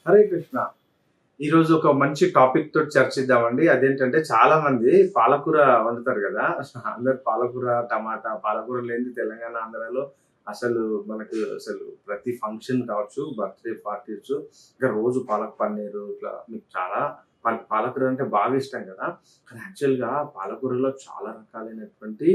హరే కృష్ణ. ఈరోజు ఒక మంచి టాపిక్ తోటి చర్చిద్దామండి. అదేంటంటే చాలా మంది పాలకూర వండుతారు గదా! అందరూ పాలకూర, టమాటా, పాలకూర లేనిది తెలంగాణ, ఆంధ్రాలో అసలు మనకు అసలు ప్రతి ఫంక్షన్ కావచ్చు, బర్త్‌డే పార్టీసు, ఇంకా రోజు పాలక్ పన్నీరు ఇట్లా మీకు చాలా పాలకూర అంటే బాగా ఇష్టం గదా! కానీ యాక్చువల్‌గా పాలకూరలో చాలా రకాలైనటువంటి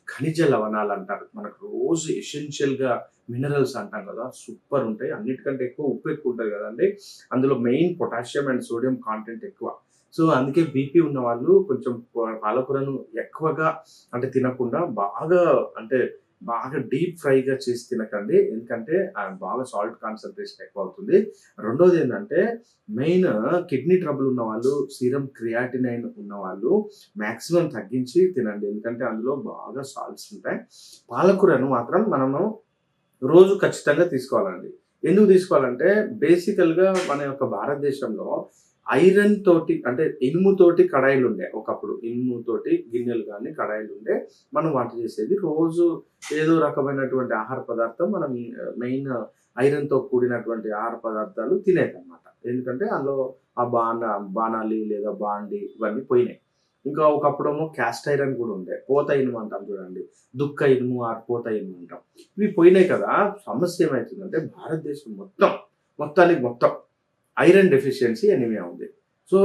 ఖనిజ లవణాలంటారు. మనకు రోజు ఎసెన్షియల్‌గా మినరల్స్ అంటాం గదా! సూపర్ ఉంటాయి. అన్నిటికంటే ఎక్కువ ఉప్పు ఎక్కువుంటది గదండీ! అందులో main potassium and sodium content ఎక్కువ. సో, అందుకే బీపీ ఉన్నవాళ్ళు కొంచెం పాలకూరను ఎక్కువగా అంటే తినకుండా అంటే బాగా డీప్ ఫ్రైగా చేసి తినకండి. ఎందుకంటే బాగా సాల్ట్ కాన్సంట్రేషన్ ఎక్కువవుతుంది. రెండోదేంటంటే మెయిన్ కిడ్నీ ట్రబుల్ ఉన్నవాళ్ళు, సీరమ్ క్రియాటినైన్ ఉన్నవాళ్ళు మాక్సిమం తగ్గించి తినండి. ఎందుకంటే అందులో బాగా సాల్ట్స్ ఉంటాయి. పాలకూరను మాత్రం మనము రోజు ఖచ్చితంగా తీసుకోవాలండి. ఎందుకు తీసుకోవాలంటే బేసికల్‌గా మన యొక్క భారతదేశంలో ఐరన్ తోటి అంటే ఇనుముతోటి కడాయిలుండే ఒకప్పుడు. ఇనుముతోటి గిన్నెలు గాని, కడాయిలుండే. మనం వంట చేసేది. రోజు ఏదో రకమైనటువంటి ఆహార పదార్థం మనం మెయిన్ ఐరన్‌తో కూడినటువంటి ఆహార పదార్థాలు తినేదనమాట. ఎందుకంటే అందులో ఆ బాణాలి లేదా బాండి ఇవన్నీ పోయినాయి. ఇంకా ఒకప్పుడేమో క్యాస్ట్ ఐరన్ గూడా ఉండే. పోత ఇనుము అంటాం చూడండి. దుక్క ఇనుము ఆర్ పోత ఇనుము అంటాం. ఇవి పోయినాయి కదా! సమస్య ఏమైతుందంటే భారతదేశం మొత్తానికి మొత్తం ఐరన్ డెఫిషియన్సీ ఎనీమియా ఉంది. సో,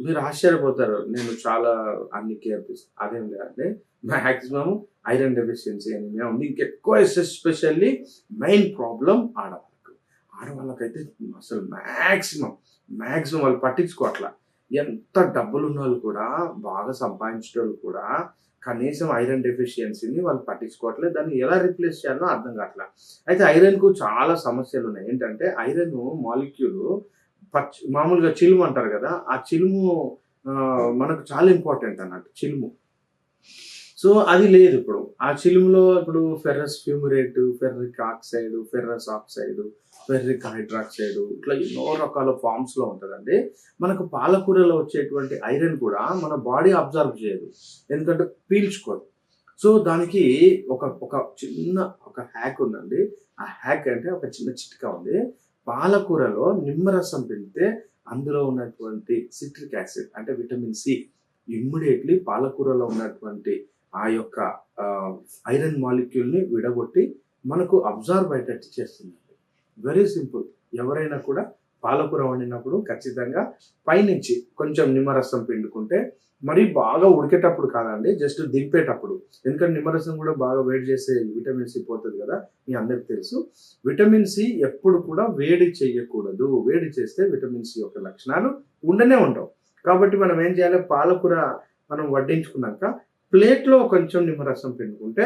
మీరు ఆశ్చర్యపోతారు. నేను చాలా అన్ని కేర్ తీసుకున్నా. అదేం లేదండి. మాక్సిమం ఐరన్ డెఫిషియన్సీ ఎనీమియా ఉంది. ఇంకెక్కువ ఎస్పెషల్లీ మెయిన్ ప్రాబ్లమ్ ఆడవాళ్ళకు. ఆడవాళ్ళకైతే అసలు మాక్సిమం వాళ్ళు పట్టించుకోవట్ల. ఎంత డబ్బులున్నోళ్ళు కూడా, బాగా సంపాదించేటోళ్ళు కూడా కనీసం ఐరన్ డెఫిషియన్సీని వాళ్ళు పట్టించుకోవట్లేదు. దాన్ని ఎలా రిప్లేస్ చేయాలో అర్థం కావట్ల. అయితే ఐరన్‌కు చాలా సమస్యలున్నాయి. ఏంటంటే ఐరను మాలిక్యూలు మామూలుగా చిలుము అంటారు గదా! ఆ చిలుము మనకు చాలా ఇంపార్టెంట్ అన్నట్టు చిలుము. సో, అది లేదిప్పుడు. ఆ చిలుములో ఇప్పుడు ferrous fumarate, ferric oxide, ferrous oxide, ferric hydroxide ఇట్లా ఎన్నో రకాల ఫార్మ్స్‌లో ఉంటదండి. మనకు పాలకూరలో వచ్చేటువంటి ఐరన్ కూడా మన బాడీ అబ్జర్వ్ చేయదు. ఎందుకంటే పీల్చుకోదు. సో, దానికి ఒక చిన్న హ్యాక్ ఉందండి. ఆ హ్యాక్ అంటే ఒక చిన్న చిట్కా ఉంది. పాలకూరలో నిమ్మరసం పిండితే అందులో ఉన్నటువంటి సిట్రిక్ యాసిడ్ అంటే విటమిన్ సి ఇమ్మీడియేట్‌లీ పాలకూరలో ఉన్నటువంటి ఆ యొక్క ఆహ్, ఐరన్ మాలిక్యూల్‌ని విడగొట్టి మనకు అబ్జార్బ్ అయ్యేటట్టు చేస్తుందండి. Very simple. ఎవరైనా కూడా పాలకూర వండినప్పుడు ఖచ్చితంగా పైనుంచి కొంచెం నిమ్మరసం పిండుకుంటే మరీ బాగా ఉడికేటప్పుడు కాదండి. జస్ట్ దింపేటప్పుడు. ఎందుకంటే నిమ్మరసం కూడా బాగా వేడి చేసే విటమిన్ సి పోతది గదా! మీ అందరికి తెలుసు. విటమిన్ సి ఎప్పుడు కూడా వేడి చేయకూడదు. వేడి చేస్తే విటమిన్ సి యొక్క లక్షణాలు ఉండనే ఉండవు. కాబట్టి మనం ఏం చేయాలి పాలకూర మనం వడ్డించుకున్నాక ప్లేట్‌లో కొంచెం నిమ్మరసం పిండుకుంటే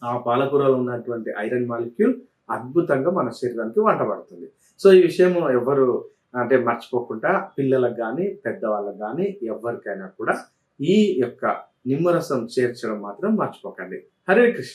ఆ పాలకూరలో ఉన్నటువంటి ఐరన్ మాలిక్యూల్ అద్భుతంగా మన శరీరానికి వంట పడుతుంది. సో, ఈ విషయం ఎవ్వరు అంటే మర్చిపోకుండా పిల్లలకు గాని, పెద్దవాళ్ళకి గాని ఎవ్వరికైనా కూడా ఈ యొక్క నిమ్మరసం చేర్చడం మాత్రం మర్చిపోకండి. హరే కృష్ణ.